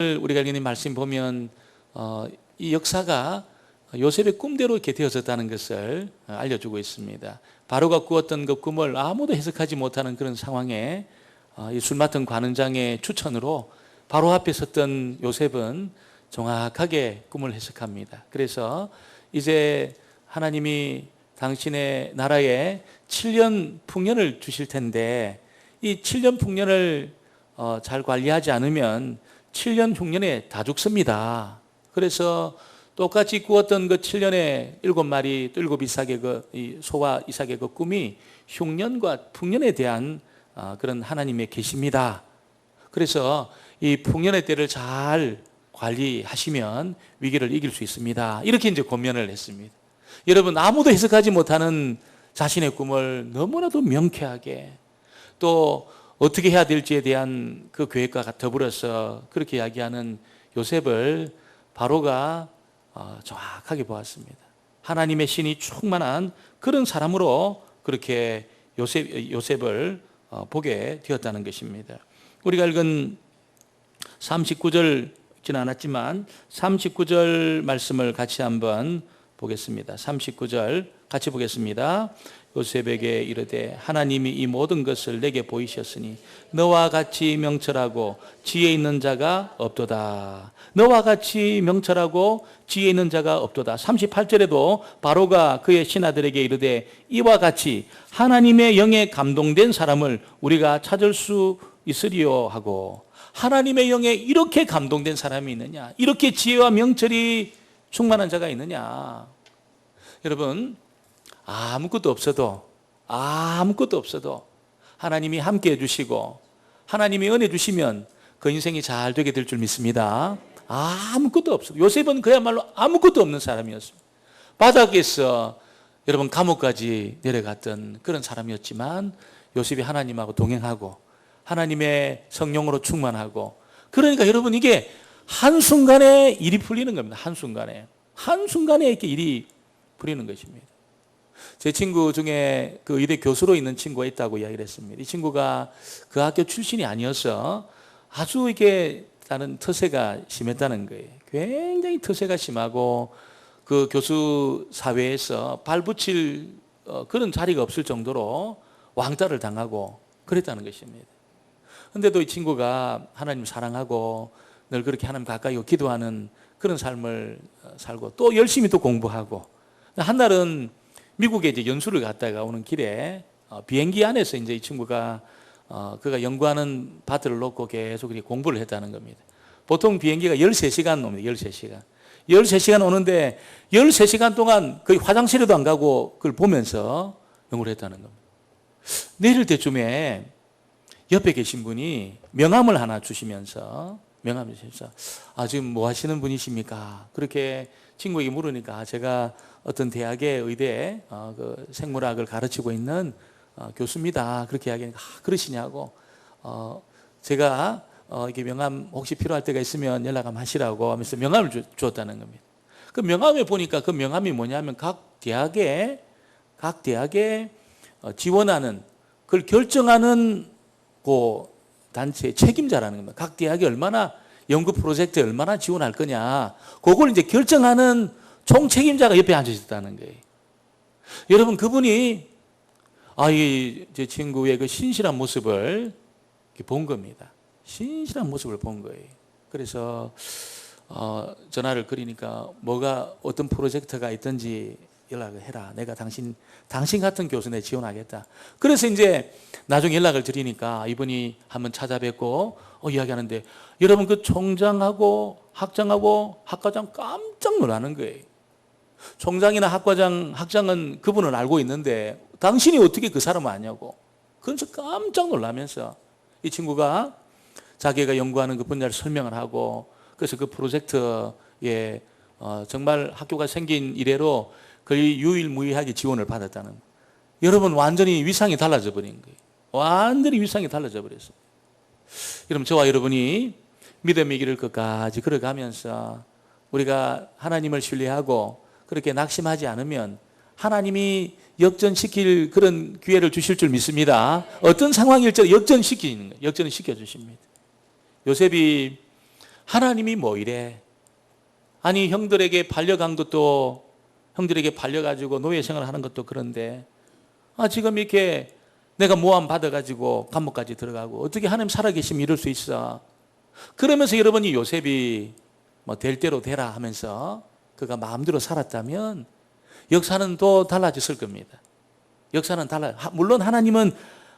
우리가 읽는 말씀 보면 이 역사가 요셉의 꿈대로 이렇게 되어졌다는 것을 알려주고 있습니다. 바로가 꾸었던 그 꿈을 아무도 해석하지 못하는 그런 상황에 이 술 맡은 관원장의 추천으로 바로 앞에 섰던 요셉은 정확하게 꿈을 해석합니다. 그래서 이제 하나님이 당신의 나라에 7년 풍년을 주실 텐데 이 7년 풍년을 잘 관리하지 않으면 7년 흉년에 다 죽습니다. 그래서 똑같이 꾸었던 그 7년의 7마리 또 7 이삭의 이 소와 이삭의 그 꿈이 흉년과 풍년에 대한 그런 하나님의 계시입니다. 그래서 이 풍년의 때를 잘 관리하시면 위기를 이길 수 있습니다. 이렇게 이제 권면을 했습니다. 여러분, 아무도 해석하지 못하는 자신의 꿈을 너무나도 명쾌하게 또 어떻게 해야 될지에 대한 그 계획과 더불어서 그렇게 이야기하는 요셉을 바로가 정확하게 보았습니다. 하나님의 신이 충만한 그런 사람으로 그렇게 요셉을 보게 되었다는 것입니다. 우리가 읽은 39절 읽지는 않았지만 39절 말씀을 같이 한번 보겠습니다. 39절 같이 보겠습니다. 요셉에게 이르되 하나님이 이 모든 것을 내게 보이셨으니 너와 같이 명철하고 지혜 있는 자가 없도다. 너와 같이 명철하고 지혜 있는 자가 없도다. 38절에도 바로가 그의 신하들에게 이르되 이와 같이 하나님의 영에 감동된 사람을 우리가 찾을 수 있으리요 하고, 하나님의 영에 이렇게 감동된 사람이 있느냐, 이렇게 지혜와 명철이 충만한 자가 있느냐. 여러분, 아무것도 없어도 하나님이 함께 해주시고 하나님이 은혜 주시면 그 인생이 잘 되게 될 줄 믿습니다. 아무것도 없어도. 요셉은 그야말로 아무것도 없는 사람이었습니다. 바닥에서 여러분 감옥까지 내려갔던 그런 사람이었지만 요셉이 하나님하고 동행하고 하나님의 성령으로 충만하고, 그러니까 여러분 이게 한순간에 일이 풀리는 겁니다. 한순간에 이렇게 일이 풀리는 것입니다. 제 친구 중에 그 의대 교수로 있는 친구가 있다고 이야기를 했습니다. 이 친구가 그 학교 출신이 아니어서 아주 이게 다른 터세가 심했다는 거예요. 굉장히 터세가 심하고 그 교수 사회에서 발붙일 그런 자리가 없을 정도로 왕따를 당하고 그랬다는 것입니다. 그런데도 이 친구가 하나님 사랑하고 늘 그렇게 하나님 가까이 기도하는 그런 삶을 살고 또 열심히 또 공부하고, 한날은 미국에 이제 연수를 갔다가 오는 길에 비행기 안에서 이제 이 친구가 그가 연구하는 바트를 놓고 계속 공부를 했다는 겁니다. 보통 비행기가 13시간 옵니다. 13시간 오는데 13시간 동안 거의 화장실에도 안 가고 그걸 보면서 연구를 했다는 겁니다. 내릴 때쯤에 옆에 계신 분이 명함을 하나 주시면서 지금 뭐 하시는 분이십니까? 그렇게 친구에게 물으니까 제가 어떤 대학의 의대에 그 생물학을 가르치고 있는 교수입니다. 그렇게 이야기하니까 그러시냐고, 제가 이렇게 명함 혹시 필요할 때가 있으면 연락 한번 하시라고 하면서 명함을 주었다는 겁니다. 그 명함에 보니까 그 명함이 뭐냐면 각 대학에 지원하는 그걸 결정하는 그 단체의 책임자라는 겁니다. 각 대학이 얼마나 연구 프로젝트에 얼마나 지원할 거냐, 그걸 이제 결정하는 총 책임자가 옆에 앉아 있었다는 거예요. 여러분, 그분이 제 친구의 그 신실한 모습을 본 겁니다. 신실한 모습을 본 거예요. 그래서 전화를 걸으니까 뭐가 어떤 프로젝트가 있든지 연락을 해라. 내가 당신 같은 교수 내 지원하겠다. 그래서 이제 나중에 연락을 드리니까 이분이 한번 찾아뵙고 이야기하는데, 여러분 그 총장하고 학장하고 학과장 깜짝 놀라는 거예요. 총장이나 학장은 그분을 알고 있는데 당신이 어떻게 그 사람을 아냐고. 그래서 깜짝 놀라면서 이 친구가 자기가 연구하는 그 분야를 설명을 하고, 그래서 그 프로젝트에 정말 학교가 생긴 이래로 거의 유일무이하게 지원을 받았다는 거예요. 여러분, 완전히 위상이 달라져 버린 거예요. 완전히 위상이 달라져 버렸어요. 여러분, 저와 여러분이 믿음의 길을 끝까지 걸어가면서 우리가 하나님을 신뢰하고 그렇게 낙심하지 않으면 하나님이 역전시킬 그런 기회를 주실 줄 믿습니다. 어떤 상황일지 역전시키는 거예요. 역전을 시켜주십니다. 요셉이 하나님이 뭐 이래? 아니 형들에게 팔려간 것도, 형들에게 팔려가지고 노예 생활하는 것도 그런데 지금 이렇게 내가 모함 받아가지고 감옥까지 들어가고 어떻게 하나님 살아계시면 이럴 수 있어? 그러면서 여러분이 요셉이 뭐 될 대로 되라 하면서 그가 마음대로 살았다면 역사는 또 달라졌을 겁니다. 역사는 물론 하나님은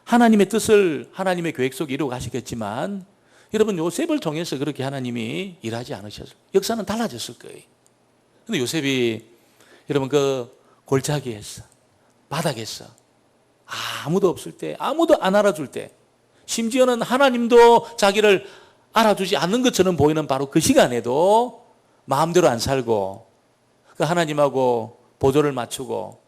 하나님의 뜻을 하나님의 계획 속에 이루어 가시겠지만 여러분 요셉을 통해서 그렇게 하나님이 일하지 않으셨어요. 역사는 달라졌을 거예요. 근데 요셉이 여러분 그 골짜기에서, 바닥에서 아무도 없을 때, 아무도 안 알아줄 때, 심지어는 하나님도 자기를 알아주지 않는 것처럼 보이는 바로 그 시간에도 마음대로 안 살고 그 하나님하고 보조를 맞추고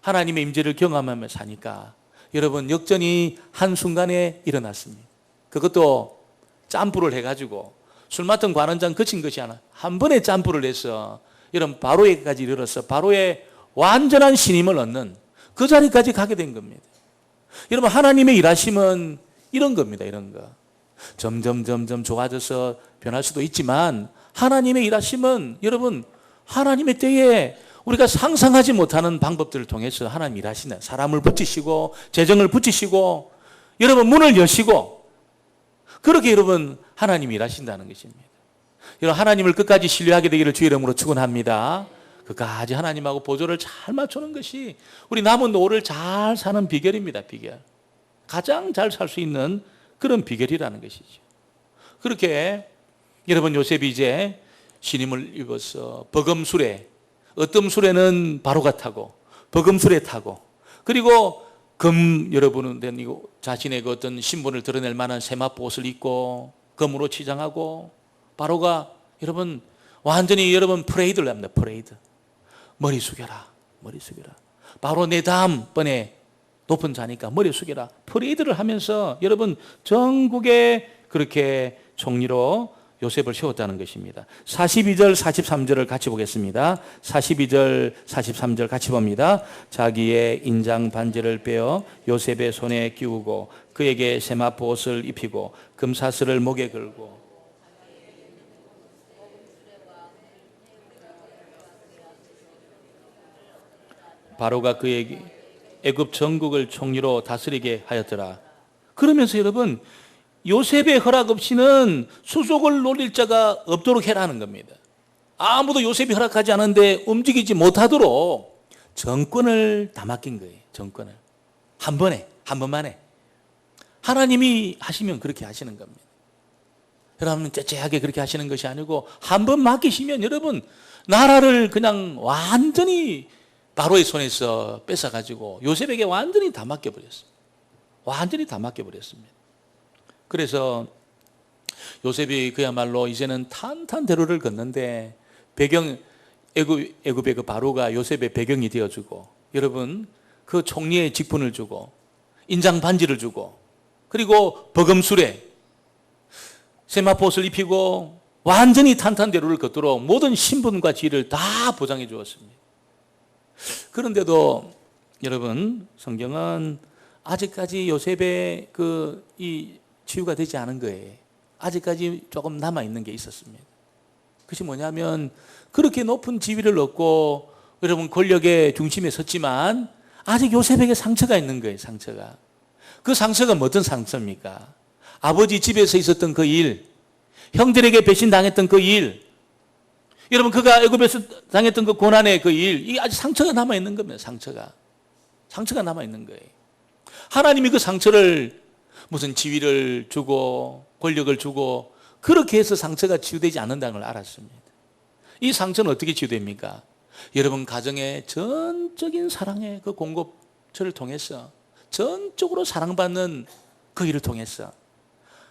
하나님의 임재를 경험하며 사니까 여러분 역전이 한순간에 일어났습니다. 그것도 짬부를 해가지고 술 맡은 관원장 그친 것이 아니라 한 번에 짬부를 해서 여러분 바로에까지 이르러서 바로의 완전한 신임을 얻는 그 자리까지 가게 된 겁니다. 여러분 하나님의 일하심은 이런 겁니다. 이런 거. 점점 좋아져서 변할 수도 있지만 하나님의 일하심은 여러분 하나님의 때에 우리가 상상하지 못하는 방법들을 통해서 하나님 일하시는, 사람을 붙이시고 재정을 붙이시고 여러분 문을 여시고 그렇게 여러분 하나님이 일하신다는 것입니다. 여러분 하나님을 끝까지 신뢰하게 되기를 주의 이름으로 축원합니다. 끝까지 하나님하고 보조를 잘 맞추는 것이 우리 남은 노후를 잘 사는 비결입니다. 비결. 가장 잘 살 수 있는 그런 비결이라는 것이죠. 그렇게 여러분 요셉이 이제 신임을 입어서 버금술에, 어떤 술에는 바로가 타고 버금술에 타고 그리고 여러분은 자신의 그 어떤 신분을 드러낼 만한 세마포 옷을 입고 금으로 치장하고 바로가 여러분 완전히 여러분 프레이드를 합니다. 프레이드. 머리 숙여라. 머리 숙여라. 바로 내 다음번에 높은 자니까 머리 숙여라. 프레이드를 하면서 여러분 전국에 그렇게 총리로 요셉을 세웠다는 것입니다. 42절 43절을 같이 보겠습니다. 42절 43절 같이 봅니다. 자기의 인장 반지를 빼어 요셉의 손에 끼우고 그에게 세마포 옷을 입히고 금사슬을 목에 걸고 바로가 그에게 애굽 전국을 총리로 다스리게 하였더라. 그러면서 여러분 요셉의 허락 없이는 수족을 노릴 자가 없도록 해라는 겁니다. 아무도 요셉이 허락하지 않은데 움직이지 못하도록 정권을 다 맡긴 거예요. 정권을 한 번만에 하나님이 하시면 그렇게 하시는 겁니다. 여러분 째째하게 그렇게 하시는 것이 아니고 한 번 맡기시면 여러분 나라를 그냥 완전히 바로의 손에서 뺏어가지고 요셉에게 완전히 다 맡겨버렸어요. 완전히 다 맡겨버렸습니다. 그래서 요셉이 그야말로 이제는 탄탄대로를 걷는데 애굽의 그 바로가 요셉의 배경이 되어주고 여러분 그 총리의 직분을 주고 인장 반지를 주고 그리고 버금술에 세마포 옷을 입히고 완전히 탄탄대로를 걷도록 모든 신분과 지위를 다 보장해 주었습니다. 그런데도 여러분 성경은 아직까지 요셉의 이 치유가 되지 않은 거예요. 아직까지 조금 남아있는 게 있었습니다. 그것이 뭐냐면 그렇게 높은 지위를 얻고 여러분 권력의 중심에 섰지만 아직 요셉에게 상처가 있는 거예요. 상처가. 그 상처가 어떤 상처입니까? 아버지 집에서 있었던 그 일, 형들에게 배신당했던 그 일, 여러분 그가 애굽에서 당했던 그 고난의 그 일, 이게 아직 상처가 남아있는 겁니다. 상처가 남아있는 거예요. 하나님이 그 상처를 무슨 지위를 주고 권력을 주고 그렇게 해서 상처가 치유되지 않는다는 걸 알았습니다. 이 상처는 어떻게 치유됩니까? 여러분 가정의 전적인 사랑의 그 공급처를 통해서 전적으로 사랑받는 그 일을 통해서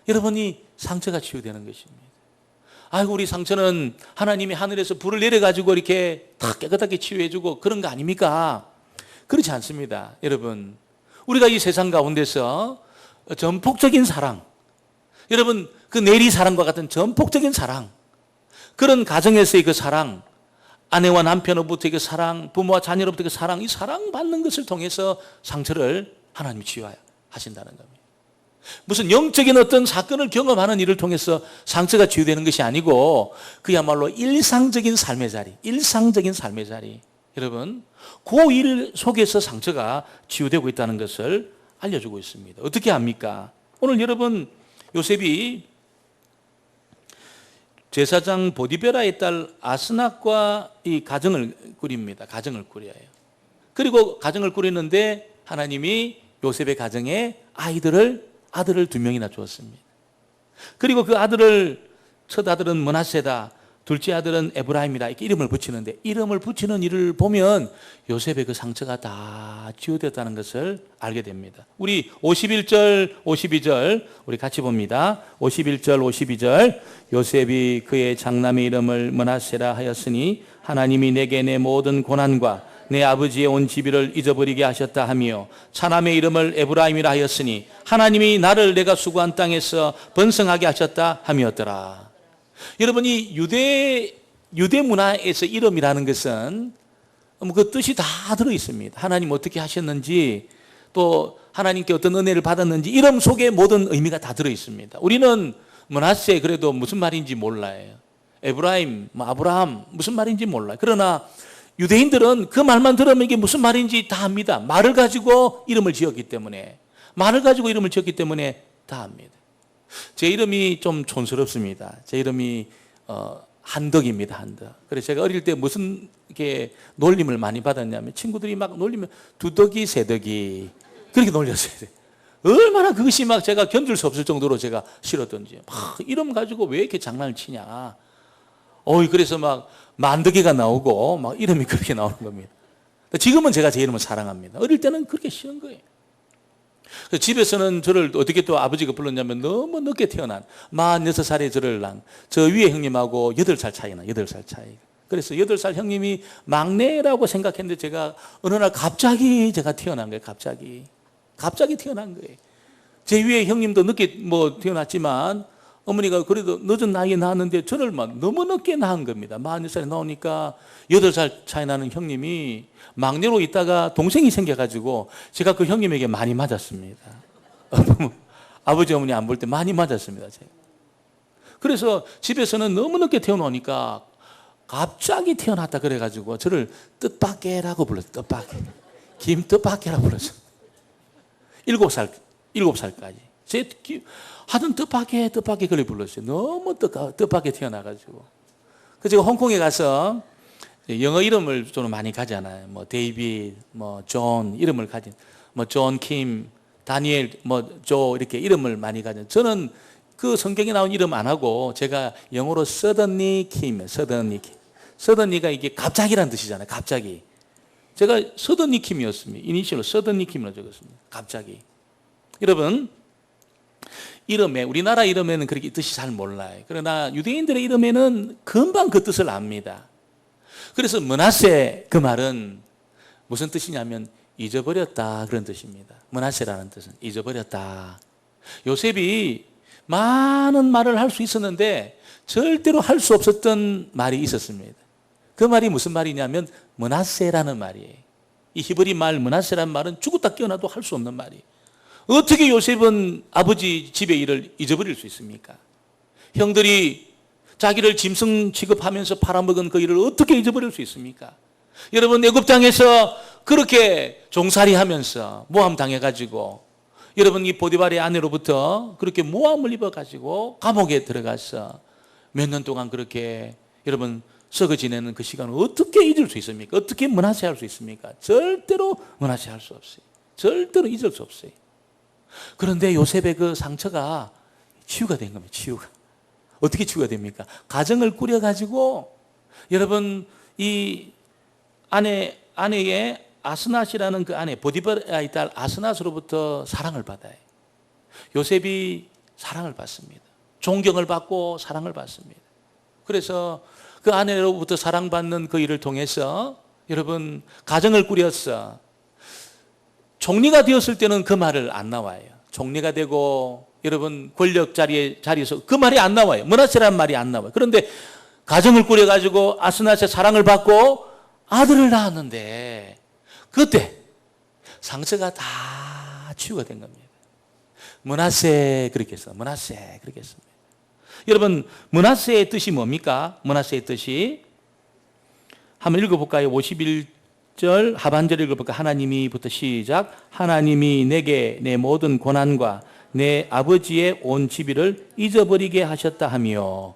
여러분이 상처가 치유되는 것입니다. 아이고 우리 상처는 하나님이 하늘에서 불을 내려가지고 이렇게 다 깨끗하게 치유해주고 그런 거 아닙니까? 그렇지 않습니다. 여러분 우리가 이 세상 가운데서 전폭적인 사랑, 여러분 그 내리 사랑과 같은 전폭적인 사랑, 그런 가정에서의 그 사랑, 아내와 남편으로부터의 그 사랑, 부모와 자녀로부터의 그 사랑, 이 사랑받는 것을 통해서 상처를 하나님이 치유하신다는 겁니다. 무슨 영적인 어떤 사건을 경험하는 일을 통해서 상처가 치유되는 것이 아니고 그야말로 일상적인 삶의 자리, 일상적인 삶의 자리. 여러분, 그 일 속에서 상처가 치유되고 있다는 것을 알려주고 있습니다. 어떻게 합니까? 오늘 여러분, 요셉이 제사장 보디베라의 딸 아스낙과 이 가정을 꾸립니다. 가정을 꾸려요. 그리고 가정을 꾸리는데 하나님이 요셉의 가정에 아들을 2명이나 주었습니다. 그리고 그 아들을, 첫 아들은 므낫세다, 둘째 아들은 에브라임이라 이렇게 이름을 붙이는데, 이름을 붙이는 일을 보면 요셉의 그 상처가 다 치유되었다는 것을 알게 됩니다. 우리 51절, 52절 우리 같이 봅니다. 51절, 52절. 요셉이 그의 장남의 이름을 므낫세라 하였으니 하나님이 내게 내 모든 고난과 내 아버지의 온 집이를 잊어버리게 하셨다 하며, 차남의 이름을 에브라임이라 하였으니 하나님이 나를 내가 수고한 땅에서 번성하게 하셨다 함이었더라. 여러분, 이 유대 문화에서 이름이라는 것은 그 뜻이 다 들어 있습니다. 하나님 어떻게 하셨는지, 또 하나님께 어떤 은혜를 받았는지, 이름 속에 모든 의미가 다 들어 있습니다. 우리는 므낫세 그래도 무슨 말인지 몰라요. 에브라임, 아브라함 무슨 말인지 몰라요. 그러나 유대인들은 그 말만 들으면 이게 무슨 말인지 다 합니다. 말을 가지고 이름을 지었기 때문에, 말을 가지고 이름을 지었기 때문에 다 합니다. 제 이름이 좀 촌스럽습니다. 제 이름이 한덕입니다. 한덕. 그래서 제가 어릴 때 무슨 이렇게 놀림을 많이 받았냐면, 친구들이 막 놀리면 두덕이, 세덕이 그렇게 놀렸어요. 얼마나 그것이 막 제가 견딜 수 없을 정도로 제가 싫었던지, 막 이름 가지고 왜 이렇게 장난을 치냐. 그래서 막 만덕이가 나오고 막 이름이 그렇게 나오는 겁니다. 지금은 제가 제 이름을 사랑합니다. 어릴 때는 그렇게 싫은 거예요. 집에서는 저를 어떻게 또 아버지가 불렀냐면, 너무 늦게 태어난 46살에 저를 낳은 저 위에 형님하고 8살 차이나, 8살 차이. 그래서 8살 형님이 막내라고 생각했는데, 제가 어느 날 갑자기 제가 태어난 거예요. 갑자기 태어난 거예요. 제 위에 형님도 늦게 태어났지만 어머니가 그래도 늦은 나이에 낳았는데 저를 막 너무 늦게 낳은 겁니다. 46살에 나오니까 8살 차이 나는 형님이 막내로 있다가 동생이 생겨가지고 제가 그 형님에게 많이 맞았습니다. 아버지 어머니 안 볼 때 많이 맞았습니다. 제가. 그래서 집에서는 너무 늦게 태어나니까 갑자기 태어났다 그래가지고 저를 뜻밖에라고 불렀어요. 뜻밖에. 김뜻밖에라고 불렀어요. 7살까지. 하던 뜻밖에 그래 불렀어요. 너무 뜻밖에 태어나가지고. 그래서 제가 홍콩에 가서 영어 이름을 좀 많이 가잖아요. 데이빗, 존 이름을 가진, 존 킴, 다니엘, 조 이렇게 이름을 많이 가진. 저는 그 성경에 나온 이름 안 하고 제가 영어로 suddenly 킴이에요. suddenly가 이게 갑자기란 뜻이잖아요. 갑자기. 제가 suddenly 킴이었습니다. 이니셜로 suddenly 킴으로 적었습니다. 갑자기. 여러분, 이름에, 우리나라 이름에는 그렇게 뜻이 잘 몰라요. 그러나 유대인들의 이름에는 금방 그 뜻을 압니다. 그래서 므낫세, 그 말은 무슨 뜻이냐면 잊어버렸다, 그런 뜻입니다. 므낫세라는 뜻은 잊어버렸다. 요셉이 많은 말을 할 수 있었는데 절대로 할 수 없었던 말이 있었습니다. 그 말이 무슨 말이냐면 므낫세라는 말이에요. 이 히브리 말 므낫세라는 말은 죽었다 깨어나도 할 수 없는 말이에요. 어떻게 요셉은 아버지 집의 일을 잊어버릴 수 있습니까? 형들이 자기를 짐승 취급하면서 팔아먹은 그 일을 어떻게 잊어버릴 수 있습니까? 여러분, 애굽 땅에서 그렇게 종살이 하면서 모함 당해가지고, 여러분, 이 보디발의 아내로부터 그렇게 모함을 입어가지고 감옥에 들어가서 몇 년 동안 그렇게 여러분 썩어 지내는 그 시간을 어떻게 잊을 수 있습니까? 어떻게 므낫세 할 수 있습니까? 절대로 므낫세 할 수 없어요. 절대로 잊을 수 없어요. 그런데 요셉의 그 상처가 치유가 된 겁니다. 치유가. 어떻게 치유가 됩니까? 가정을 꾸려가지고, 여러분, 이 아내의 아스낫이라는 그 아내, 보디발의 딸 아스낫으로부터 사랑을 받아요. 요셉이 사랑을 받습니다. 존경을 받고 사랑을 받습니다. 그래서 그 아내로부터 사랑받는 그 일을 통해서 여러분 가정을 꾸렸어. 총리가 되었을 때는 그 말을 안 나와요. 총리가 되고 여러분 권력 자리에서 그 말이 안 나와요. 므낫세라는 말이 안 나와요. 그런데 가정을 꾸려가지고 아스낫의 사랑을 받고 아들을 낳았는데 그때 상처가 다 치유가 된 겁니다. 므낫세 그렇게 했어. 므낫세 그렇게 했습니다. 여러분, 므낫세의 뜻이 뭡니까? 므낫세의 뜻이 한번 읽어볼까요? 51절 하반절 읽어볼까요? 하나님이부터 시작. 하나님이 내게 내 모든 고난과 내 아버지의 온 집이를 잊어버리게 하셨다 하며.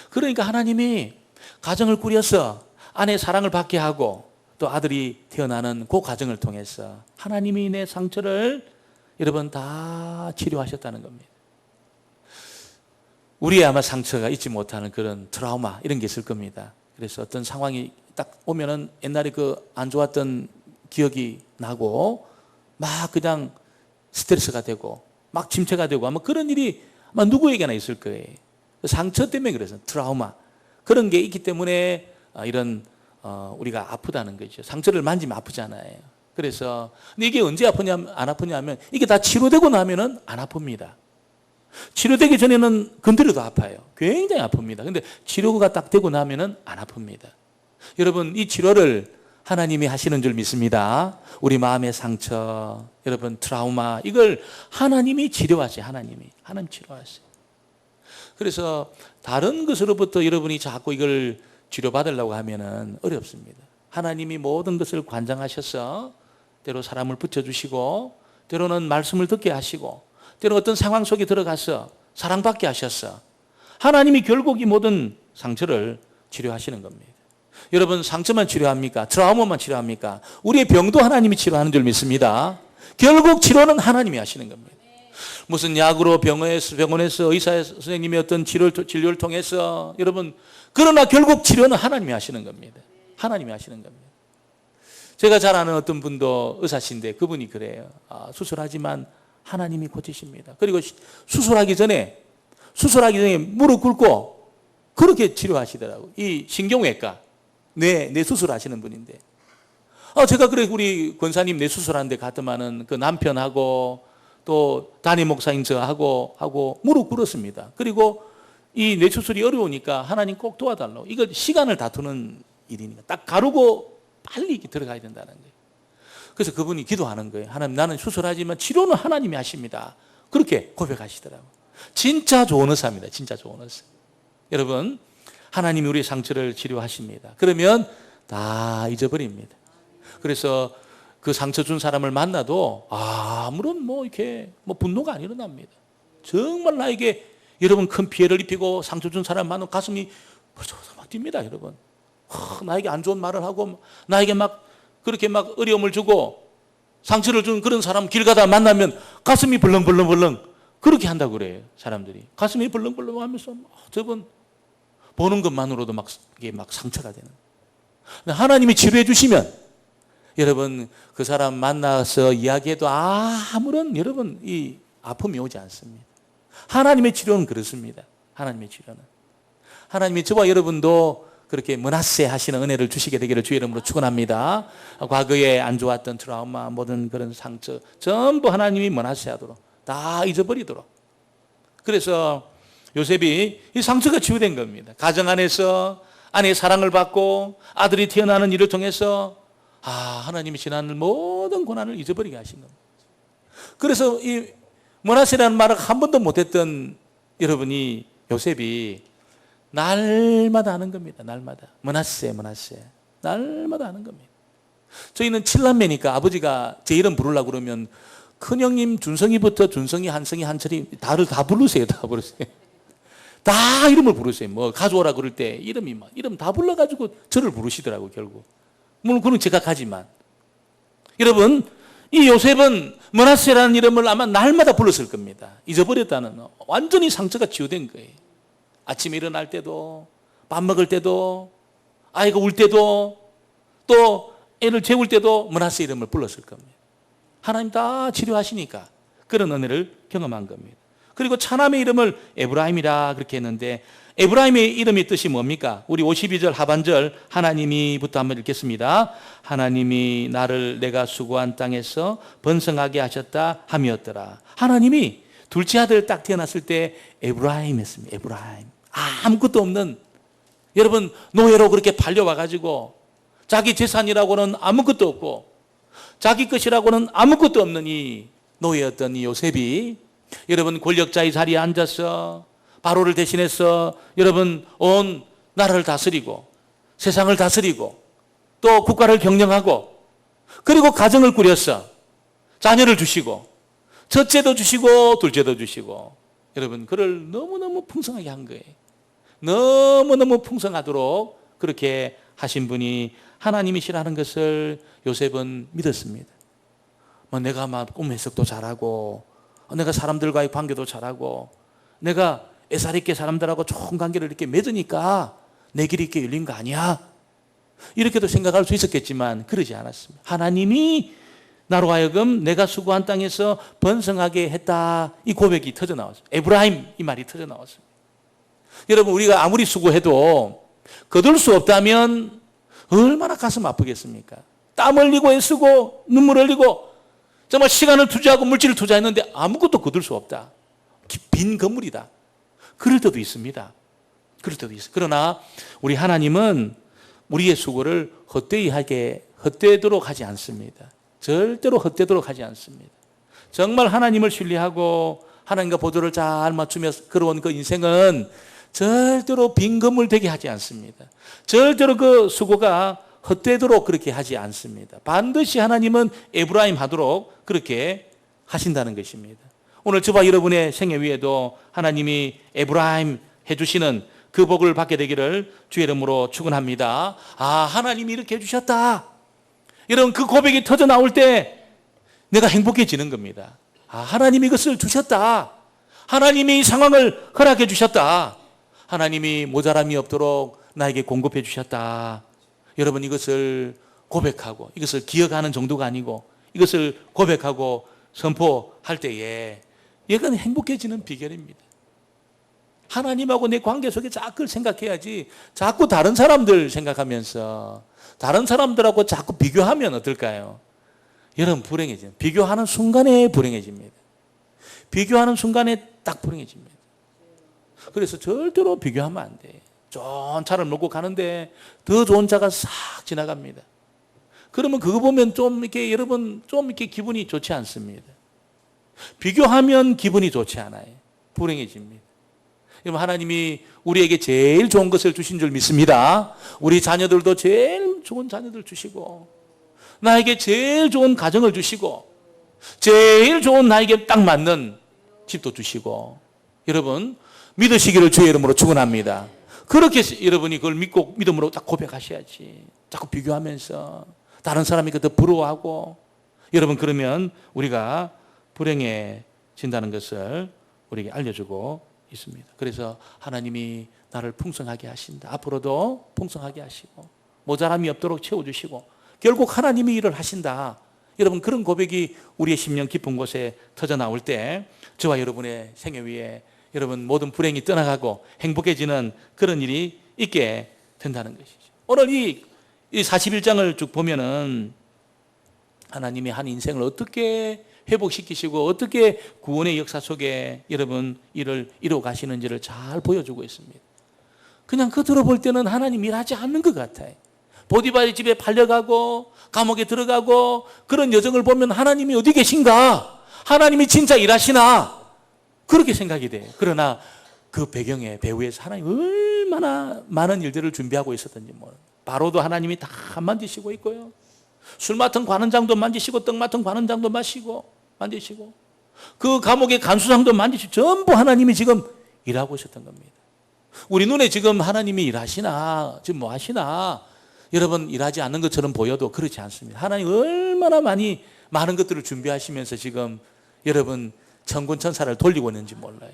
그러니까 하나님이 가정을 꾸려서 아내의 사랑을 받게 하고 또 아들이 태어나는 그 과정을 통해서 하나님이 내 상처를 여러분 다 치료하셨다는 겁니다. 우리의 아마 상처가 잊지 못하는 그런 트라우마 이런 게 있을 겁니다. 그래서 어떤 상황이 딱 오면은 옛날에 그 안 좋았던 기억이 나고 막 그냥 스트레스가 되고 막 침체가 되고 아마 그런 일이 아마 누구에게나 있을 거예요. 상처 때문에 그래서 트라우마 그런 게 있기 때문에 이런 우리가 아프다는 거죠. 상처를 만지면 아프잖아요. 그래서 근데 이게 언제 아프냐 안 아프냐 하면 이게 다 치료되고 나면은 안 아픕니다. 치료되기 전에는 건드려도 아파요. 굉장히 아픕니다. 근데 치료가 딱 되고 나면은 안 아픕니다. 여러분, 이 치료를 하나님이 하시는 줄 믿습니다. 우리 마음의 상처, 여러분 트라우마 이걸 하나님이 치료하세요. 하나님 치료하세요. 그래서 다른 것으로부터 여러분이 자꾸 이걸 치료받으려고 하면은 어렵습니다. 하나님이 모든 것을 관장하셔서 때로 사람을 붙여주시고 때로는 말씀을 듣게 하시고 때로 어떤 상황 속에 들어가서 사랑받게 하셔서 하나님이 결국 이 모든 상처를 치료하시는 겁니다. 여러분, 상처만 치료합니까? 트라우마만 치료합니까? 우리의 병도 하나님이 치료하는 줄 믿습니다. 결국 치료는 하나님이 하시는 겁니다. 무슨 약으로 병원에서 의사 선생님의 어떤 진료를 통해서 여러분, 그러나 결국 치료는 하나님이 하시는 겁니다. 하나님이 하시는 겁니다. 제가 잘 아는 어떤 분도 의사신데 그분이 그래요. 수술하지만 하나님이 고치십니다. 그리고 수술하기 전에 무릎 꿇고 그렇게 치료하시더라고요. 이 신경외과 뇌 수술하시는 분인데 제가 그래 우리 권사님 뇌 수술하는데 갔더만은 그 남편하고 또 담임 목사님 저하고 무릎 꿇었습니다. 그리고 이 뇌 수술이 어려우니까 하나님 꼭 도와달라고. 이거 시간을 다투는 일이니까 딱 가르고 빨리 들어가야 된다는 거예요. 그래서 그분이 기도하는 거예요. 하나님, 나는 수술하지만 치료는 하나님이 하십니다. 그렇게 고백하시더라고요. 진짜 좋은 의사입니다. 진짜 좋은 의사. 여러분, 하나님이 우리의 상처를 치료하십니다. 그러면 다 잊어버립니다. 그래서 그 상처 준 사람을 만나도 아무런 이렇게 분노가 안 일어납니다. 정말 나에게 여러분 큰 피해를 입히고 상처 준 사람 만나면 가슴이 벌써 막 뜁니다, 여러분. 나에게 안 좋은 말을 하고 나에게 막 그렇게 막 어려움을 주고 상처를 준 그런 사람 길 가다 만나면 가슴이 벌렁벌렁 그렇게 한다고 그래요. 사람들이 가슴이 벌렁벌렁 하면서 저분 보는 것만으로도 이게 막 상처가 되는. 하나님이 치료해 주시면 여러분 그 사람 만나서 이야기해도 아무런 여러분 이 아픔이 오지 않습니다. 하나님의 치료는 그렇습니다. 하나님의 치료는 하나님이 저와 여러분도 그렇게 므낫세 하시는 은혜를 주시게 되기를 주의 이름으로 축원합니다. 과거에 안 좋았던 트라우마 모든 그런 상처 전부 하나님이 므낫세 하도록 다 잊어버리도록. 그래서 요셉이 이 상처가 치유된 겁니다. 가정 안에서 아내의 사랑을 받고 아들이 태어나는 일을 통해서 하나님이 지난 모든 고난을 잊어버리게 하신 겁니다. 그래서 이 므낫세라는 말을 한 번도 못했던 여러분이 요셉이 날마다 하는 겁니다. 날마다 므낫세 날마다 하는 겁니다. 저희는 7남매니까 아버지가 제 이름 부르려고 그러면 큰형님 준성이부터 준성이, 한성이, 한철이 다를 다 부르세요. 다 부르세요. 다 이름을 부르세요. 가져오라 그럴 때 이름 다 불러가지고 저를 부르시더라고요. 결국 물론 그건 제가 가지만 여러분 이 요셉은 므낫세라는 이름을 아마 날마다 불렀을 겁니다. 잊어버렸다는 완전히 상처가 치유된 거예요. 아침에 일어날 때도 밥 먹을 때도 아이가 울 때도 또 애를 재울 때도 므낫세 이름을 불렀을 겁니다. 하나님 다 치료하시니까 그런 은혜를 경험한 겁니다. 그리고 차남의 이름을 에브라임이라 그렇게 했는데 에브라임의 이름의 뜻이 뭡니까? 우리 52절 하반절 하나님이부터 한번 읽겠습니다. 하나님이 나를 내가 수고한 땅에서 번성하게 하셨다 함이었더라. 하나님이 둘째 아들 딱 태어났을 때 에브라임 했습니다. 에브라임. 아무것도 없는 여러분 노예로 그렇게 팔려와가지고 자기 재산이라고는 아무것도 없고 자기 것이라고는 아무것도 없는 이 노예였던 이 요셉이 여러분 권력자의 자리에 앉아서 바로를 대신해서 여러분 온 나라를 다스리고 세상을 다스리고 또 국가를 경영하고 그리고 가정을 꾸려서 자녀를 주시고 첫째도 주시고 둘째도 주시고 여러분 그를 너무너무 풍성하게 한 거예요. 너무너무 풍성하도록 그렇게 하신 분이 하나님이시라는 것을 요셉은 믿었습니다. 내가 막 꿈 해석도 잘하고 내가 사람들과의 관계도 잘하고 내가 애살 있게 사람들하고 좋은 관계를 이렇게 맺으니까 내 길이 이렇게 열린 거 아니야? 이렇게도 생각할 수 있었겠지만 그러지 않았습니다. 하나님이 나로 하여금 내가 수고한 땅에서 번성하게 했다. 이 고백이 터져 나왔어요. 에브라임 이 말이 터져 나왔습니다. 여러분 우리가 아무리 수고해도 거둘 수 없다면 얼마나 가슴 아프겠습니까? 땀 흘리고 애쓰고 눈물 흘리고 정말 시간을 투자하고 물질을 투자했는데 아무것도 거둘 수 없다. 빈 건물이다. 그럴 때도 있습니다. 그럴 때도 있어요. 그러나 우리 하나님은 우리의 수고를 헛되도록 하지 않습니다. 절대로 헛되도록 하지 않습니다. 정말 하나님을 신뢰하고 하나님과 보조를 잘 맞추며 걸어온 그 인생은 절대로 빈 건물 되게 하지 않습니다. 절대로 그 수고가 헛되도록 그렇게 하지 않습니다. 반드시 하나님은 에브라임 하도록 그렇게 하신다는 것입니다. 오늘 저와 여러분의 생애 위에도 하나님이 에브라임 해주시는 그 복을 받게 되기를 주의 이름으로 축원합니다. 하나님이 이렇게 해주셨다. 여러분 그 고백이 터져 나올 때 내가 행복해지는 겁니다. 하나님이 이것을 주셨다. 하나님이 이 상황을 허락해 주셨다. 하나님이 모자람이 없도록 나에게 공급해 주셨다. 여러분 이것을 고백하고 이것을 기억하는 정도가 아니고 이것을 고백하고 선포할 때에 이건 행복해지는 비결입니다. 하나님하고 내 관계 속에 자꾸 생각해야지 자꾸 다른 사람들 생각하면서 다른 사람들하고 자꾸 비교하면 어떨까요? 여러분 불행해집니다. 비교하는 순간에 불행해집니다. 비교하는 순간에 딱 불행해집니다. 그래서 절대로 비교하면 안 돼. 좋은 차를 몰고 가는데 더 좋은 차가 싹 지나갑니다. 그러면 그거 보면 좀 이렇게 여러분 좀 이렇게 기분이 좋지 않습니다. 비교하면 기분이 좋지 않아요. 불행해집니다. 여러분 하나님이 우리에게 제일 좋은 것을 주신 줄 믿습니다. 우리 자녀들도 제일 좋은 자녀들 주시고 나에게 제일 좋은 가정을 주시고 제일 좋은 나에게 딱 맞는 집도 주시고 여러분 믿으시기를 주의 이름으로 축원합니다. 그렇게 여러분이 그걸 믿고 믿음으로 딱 고백하셔야지. 자꾸 비교하면서 다른 사람이 더 부러워하고 여러분 그러면 우리가 불행해진다는 것을 우리에게 알려주고 있습니다. 그래서 하나님이 나를 풍성하게 하신다. 앞으로도 풍성하게 하시고 모자람이 없도록 채워주시고 결국 하나님이 일을 하신다. 여러분 그런 고백이 우리의 심령 깊은 곳에 터져 나올 때 저와 여러분의 생애 위에 여러분 모든 불행이 떠나가고 행복해지는 그런 일이 있게 된다는 것이죠. 오늘 이 41장을 쭉 보면은 하나님이 한 인생을 어떻게 회복시키시고 어떻게 구원의 역사 속에 여러분 일을 이루어 가시는지를 잘 보여주고 있습니다. 그냥 그 들어볼 때는 하나님 일하지 않는 것 같아요. 보디발의 집에 팔려가고 감옥에 들어가고 그런 여정을 보면 하나님이 어디 계신가? 하나님이 진짜 일하시나? 그렇게 생각이 돼요. 그러나 그 배경에 배후에서 하나님 얼마나 많은 일들을 준비하고 있었던지 모르는. 바로도 하나님이 다 만지시고 있고요. 술 맡은 관원장도 만지시고 떡 맡은 관원장도 만지시고 그 감옥의 간수장도 만지시고 전부 하나님이 지금 일하고 있었던 겁니다. 우리 눈에 지금 하나님이 일하시나 지금 뭐 하시나 여러분 일하지 않는 것처럼 보여도 그렇지 않습니다. 하나님 얼마나 많은 것들을 준비하시면서 지금 여러분 천군 천사를 돌리고 있는지 몰라요.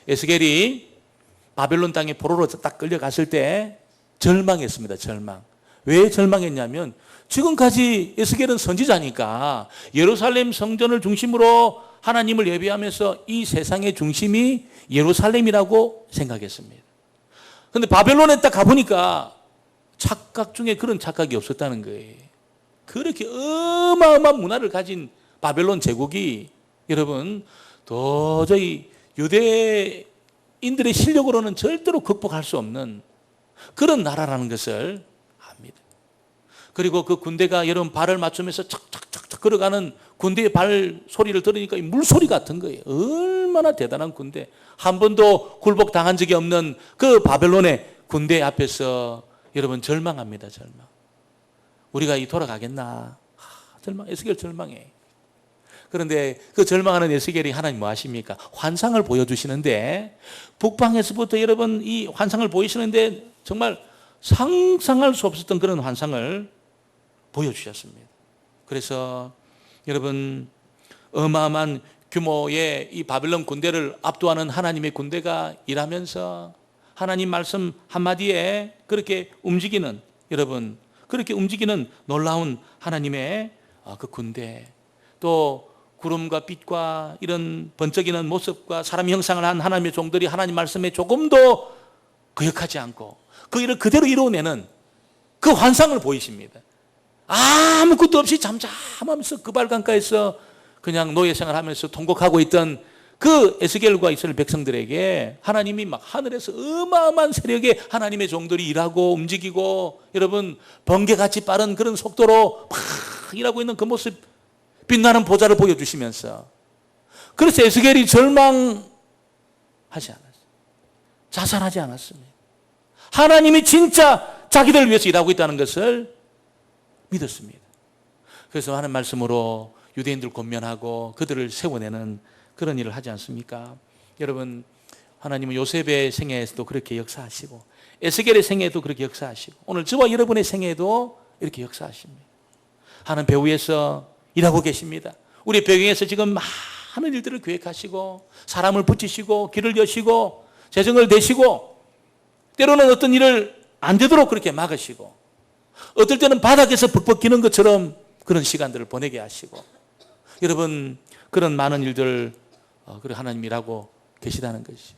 에스겔이 바벨론 땅에 포로로 딱 끌려갔을 때 절망했습니다. 절망. 왜 절망했냐면 지금까지 에스겔은 선지자니까 예루살렘 성전을 중심으로 하나님을 예배하면서 이 세상의 중심이 예루살렘이라고 생각했습니다. 그런데 바벨론에 딱 가보니까 착각 중에 그런 착각이 없었다는 거예요. 그렇게 어마어마한 문화를 가진 바벨론 제국이 여러분 도저히 유대인들의 실력으로는 절대로 극복할 수 없는 그런 나라라는 것을 압니다. 그리고 그 군대가 여러분 발을 맞추면서 착착착착 걸어가는 군대의 발 소리를 들으니까 물소리 같은 거예요. 얼마나 대단한 군대. 한 번도 굴복 당한 적이 없는 그 바벨론의 군대 앞에서 여러분 절망합니다. 절망. 우리가 돌아가겠나? 절망. 에스겔 절망해. 그런데 그 절망하는 에스겔이 하나님 뭐 하십니까? 환상을 보여주시는데, 북방에서부터 여러분 이 환상을 보이시는데 정말 상상할 수 없었던 그런 환상을 보여주셨습니다. 그래서 여러분 어마어마한 규모의 이 바벨론 군대를 압도하는 하나님의 군대가 일하면서 하나님 말씀 한마디에 그렇게 움직이는, 여러분 그렇게 움직이는 놀라운 하나님의 그 군대, 또 구름과 빛과 이런 번쩍이는 모습과 사람 형상을 한 하나님의 종들이 하나님 말씀에 조금도 거역하지 않고 그 일을 그대로 이루어내는 그 환상을 보이십니다. 아무것도 없이 잠잠하면서 그 발강가에서 그냥 노예 생활하면서 통곡하고 있던 그 에스겔과 이스라엘 백성들에게 하나님이 막 하늘에서 어마어마한 세력의 하나님의 종들이 일하고 움직이고, 여러분 번개같이 빠른 그런 속도로 막 일하고 있는 그 모습, 빛나는 보좌를 보여주시면서, 그래서 에스겔이 절망하지 않았어요. 자살하지 않았습니다. 하나님이 진짜 자기들을 위해서 일하고 있다는 것을 믿었습니다. 그래서 하는 말씀으로 유대인들 권면하고 그들을 세워내는 그런 일을 하지 않습니까? 여러분, 하나님은 요셉의 생애에서도 그렇게 역사하시고 에스겔의 생애에도 그렇게 역사하시고 오늘 저와 여러분의 생애에도 이렇게 역사하십니다. 하는 배후에서 일하고 계십니다. 우리 배경에서 지금 많은 일들을 계획하시고 사람을 붙이시고 길을 여시고 재정을 대시고, 때로는 어떤 일을 안 되도록 그렇게 막으시고, 어떨 때는 바닥에서 벅벅 기는 것처럼 그런 시간들을 보내게 하시고, 여러분 그런 많은 일들 하나님이라고 계시다는 것이,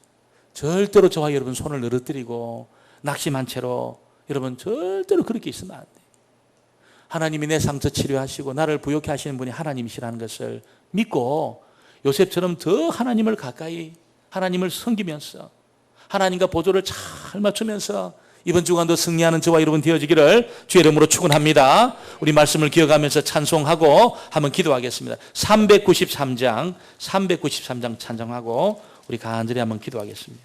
절대로 저와 여러분 손을 늘어뜨리고 낙심한 채로 여러분 절대로 그렇게 있으면 안 돼요. 하나님이 내 상처 치료하시고 나를 부욕해 하시는 분이 하나님이시라는 것을 믿고 요셉처럼 더 하나님을 가까이, 하나님을 섬기면서 하나님과 보조를 잘 맞추면서 이번 주간도 승리하는 저와 여러분 되어지기를 주의 이름으로 축원합니다. 우리 말씀을 기억하면서 찬송하고 한번 기도하겠습니다. 393장 찬송하고 우리 간절히 한번 기도하겠습니다.